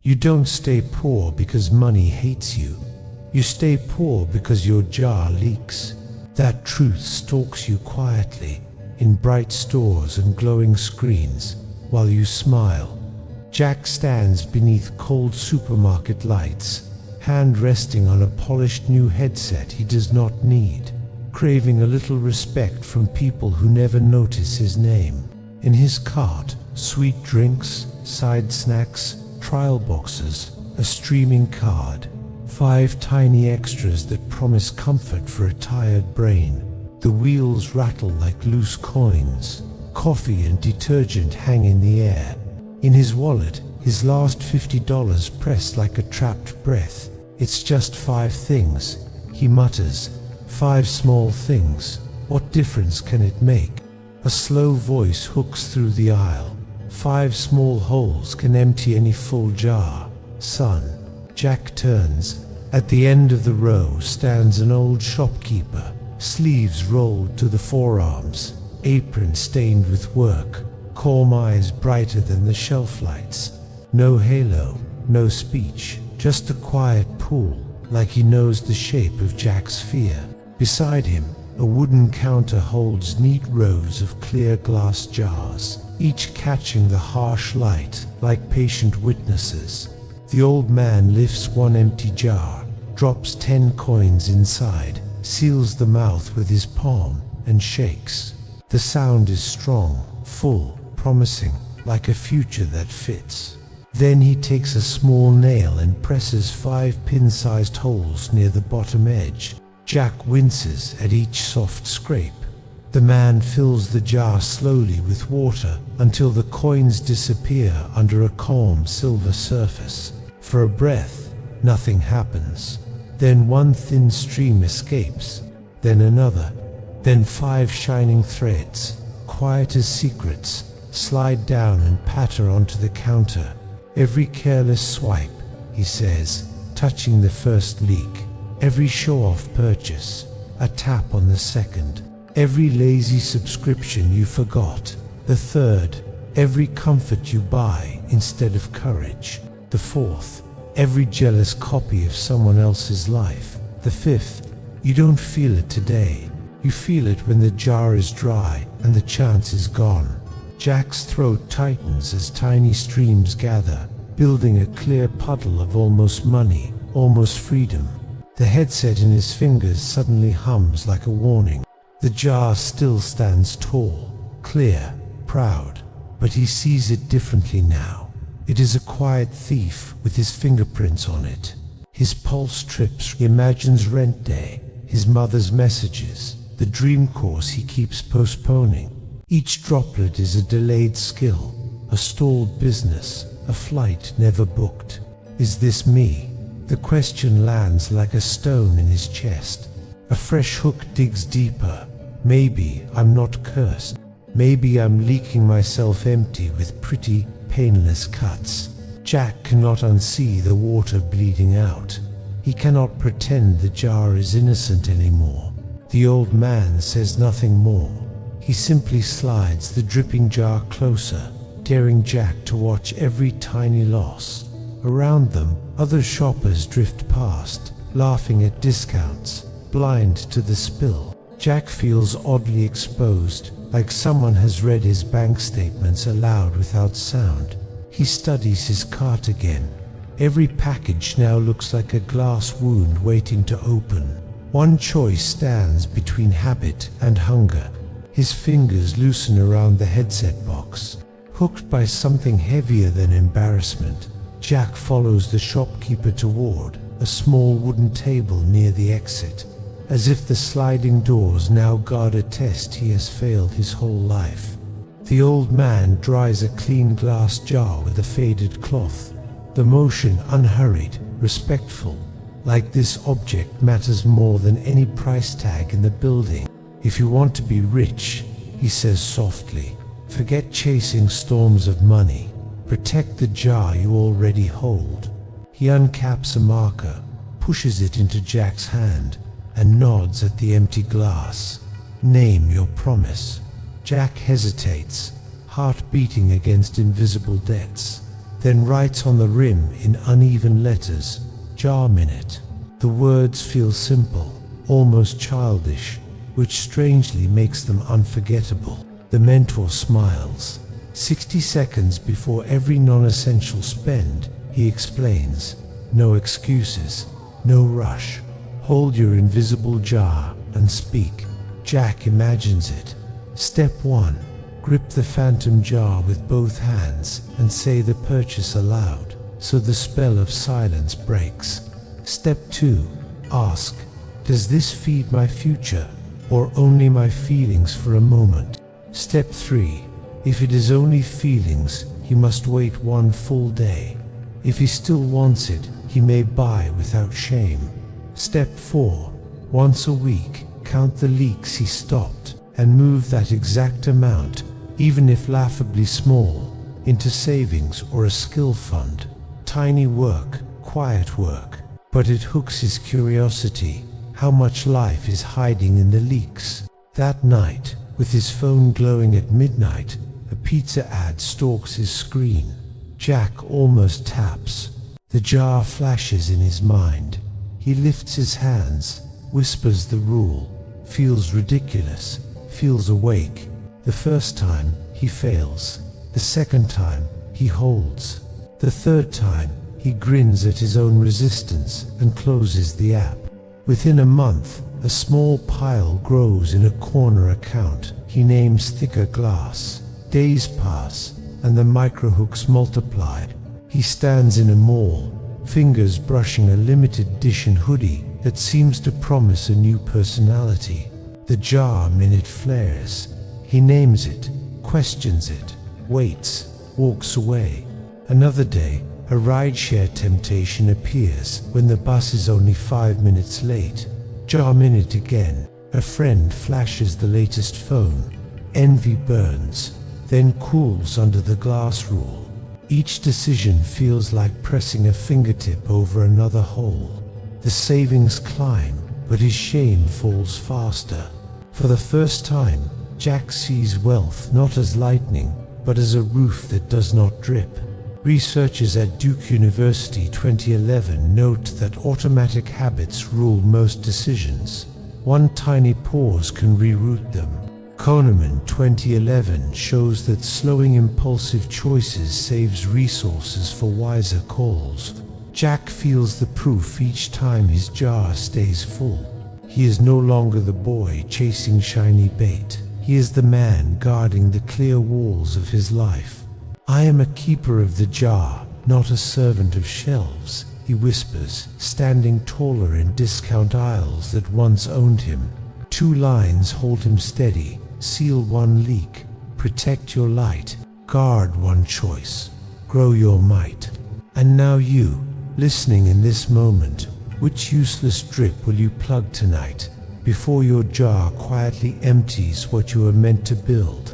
You don't stay poor because money hates you. You stay poor because your jar leaks. That truth stalks you quietly in bright stores and glowing screens while you smile. Jack stands beneath cold supermarket lights, hand resting on a polished new headset he does not need, craving a little respect from people who never notice his name. In his cart, sweet drinks, side snacks, trial boxes, a streaming card, 5 tiny extras that promise comfort for a tired brain. The wheels rattle like loose coins. Coffee and detergent hang in the air. In his wallet, his last $50 pressed like a trapped breath. It's just 5 things, he mutters. 5 small things. What difference can it make? A slow voice hooks through the aisle. 5 small holes can empty any full jar. Son. Jack turns. At the end of the row stands an old shopkeeper, sleeves rolled to the forearms, apron stained with work, calm eyes brighter than the shelf lights. No halo, no speech, just a quiet pool, like he knows the shape of Jack's fear. Beside him, a wooden counter holds neat rows of clear glass jars, each catching the harsh light like patient witnesses. The old man lifts one empty jar, drops 10 coins inside, seals the mouth with his palm, and shakes. The sound is strong, full, promising, like a future that fits. Then he takes a small nail and presses 5 pin-sized holes near the bottom edge. Jack winces at each soft scrape. The man fills the jar slowly with water until the coins disappear under a calm silver surface. For a breath, nothing happens. Then one thin stream escapes, then another, then 5 shining threads, quiet as secrets, slide down and patter onto the counter. Every careless swipe, he says, touching the first leak. Every show-off purchase, a tap on the second. Every lazy subscription you forgot. The third, every comfort you buy instead of courage. The fourth, every jealous copy of someone else's life. The fifth, you don't feel it today. You feel it when the jar is dry and the chance is gone. Jack's throat tightens as tiny streams gather, building a clear puddle of almost money, almost freedom. The headset in his fingers suddenly hums like a warning. The jar still stands tall, clear, proud, but he sees it differently now. It is a quiet thief with his fingerprints on it. His pulse trips. He imagines rent day, his mother's messages, the dream course he keeps postponing. Each droplet is a delayed skill, a stalled business, a flight never booked. Is this me? The question lands like a stone in his chest. A fresh hook digs deeper. Maybe I'm not cursed. Maybe I'm leaking myself empty with pretty, painless cuts. Jack cannot unsee the water bleeding out. He cannot pretend the jar is innocent anymore. The old man says nothing more. He simply slides the dripping jar closer, daring Jack to watch every tiny loss. Around them, other shoppers drift past, laughing at discounts, blind to the spill. Jack feels oddly exposed, like someone has read his bank statements aloud without sound. He studies his cart again. Every package now looks like a glass wound waiting to open. One choice stands between habit and hunger. His fingers loosen around the headset box. Hooked by something heavier than embarrassment, Jack follows the shopkeeper toward a small wooden table near the exit, as if the sliding doors now guard a test he has failed his whole life. The old man dries a clean glass jar with a faded cloth, the motion unhurried, respectful, like this object matters more than any price tag in the building. If you want to be rich, he says softly, forget chasing storms of money. Protect the jar you already hold. He uncaps a marker, pushes it into Jack's hand, and nods at the empty glass. Name your promise. Jack hesitates, heart beating against invisible debts. then writes on the rim in uneven letters, "Jar Minute." The words feel simple, almost childish, which strangely makes them unforgettable. The mentor smiles. 60 seconds before every non-essential spend, he explains, "No excuses, no rush. Hold your invisible jar and speak." Jack imagines it. Step 1. Grip the phantom jar with both hands and say the purchase aloud, so the spell of silence breaks. Step 2. Ask, "Does this feed my future, or only my feelings for a moment?" Step 3. If it is only feelings, he must wait one full day. If he still wants it, he may buy without shame. Step 4. Once a week, count the leaks he stopped and move that exact amount, even if laughably small, into savings or a skill fund. Tiny work, quiet work, but it hooks his curiosity. How much life is hiding in the leaks? That night, with his phone glowing at midnight, a pizza ad stalks his screen. Jack almost taps. The jar flashes in his mind. He lifts his hands, whispers the rule, feels ridiculous, feels awake. The first time, he fails. The second time, he holds. The third time, he grins at his own resistance and closes the app. Within a month, a small pile grows in a corner account he names Thicker Glass. Days pass, and the microhooks multiply. He stands in a mall, fingers brushing a limited edition hoodie that seems to promise a new personality. The jar minute flares. He names it, questions it, waits, walks away. Another day, a rideshare temptation appears when the bus is only 5 minutes late. Jar minute again. A friend flashes the latest phone. Envy burns, then cools under the glass rule. Each decision feels like pressing a fingertip over another hole. The savings climb, but his shame falls faster. For the first time, Jack sees wealth not as lightning, but as a roof that does not drip. Researchers at Duke University 2011 note that automatic habits rule most decisions. One tiny pause can reroute them. Kahneman 2011 shows that slowing impulsive choices saves resources for wiser calls. Jack feels the proof each time his jar stays full. He is no longer the boy chasing shiny bait. He is the man guarding the clear walls of his life. "I am a keeper of the jar, not a servant of shelves," he whispers, standing taller in discount aisles that once owned him. 2 lines hold him steady. Seal one leak, protect your light, guard one choice, grow your might. And now you, listening in this moment, which useless drip will you plug tonight, before your jar quietly empties what you are meant to build?